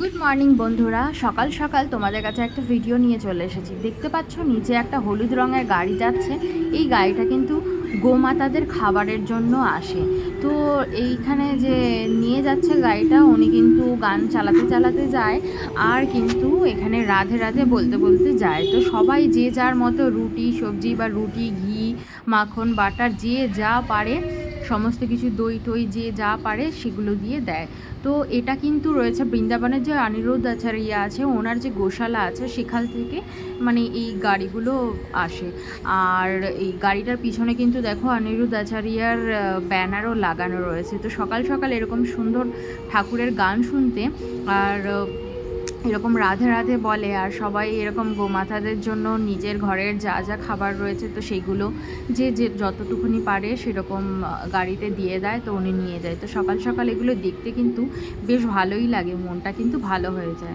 Good morning বন্ধুরা, সকাল সকাল তোমাদের কাছে একটা ভিডিও নিয়ে চলে এসেছি। দেখতে পাচ্ছ নিচে একটা হলুদ রঙের গাড়ি যাচ্ছে। এই গাড়িটা কিন্তু গোমাতাদের খাবারের জন্য আসে। তো এইখানে যে নিয়ে যাচ্ছে গাড়িটা, উনি কিন্তু গান চালাতে চালাতে যায়, আর কিন্তু এখানে রাধে রাধে বলতে বলতে যায়। তো সবাই যে যার মতো রুটি সবজি বা রুটি ঘি মাখন বাটার যে যা পারে সমস্ত কিছু দই টই যে যা পারে সেগুলো দিয়ে দেয়। তো এটা কিন্তু রয়েছে বৃন্দাবনের যে অনিরুদ্ধ আচার্য আছে, ওনার যে গোশালা আছে সেখান থেকে মানে এই গাড়িগুলো আসে। আর এই গাড়িটার পিছনে কিন্তু দেখো অনিরুদ্ধ আচার্যার ব্যানারও লাগানো রয়েছে। তো সকাল সকাল এরকম সুন্দর ঠাকুরের গান শুনতে, আর এরকম রাধে রাধে বলে, আর সবাই এরকম গোমাতাদের জন্য নিজের ঘরের যা যা খাবার রয়েছে তো সেইগুলো যে যে যতটুকুনি পারে সেরকম গাড়িতে দিয়ে দেয়। তো উনি নিয়ে যায়। তো সকাল সকাল এগুলো দেখতে কিন্তু বেশ ভালোই লাগে, মনটা কিন্তু ভালো হয়ে যায়।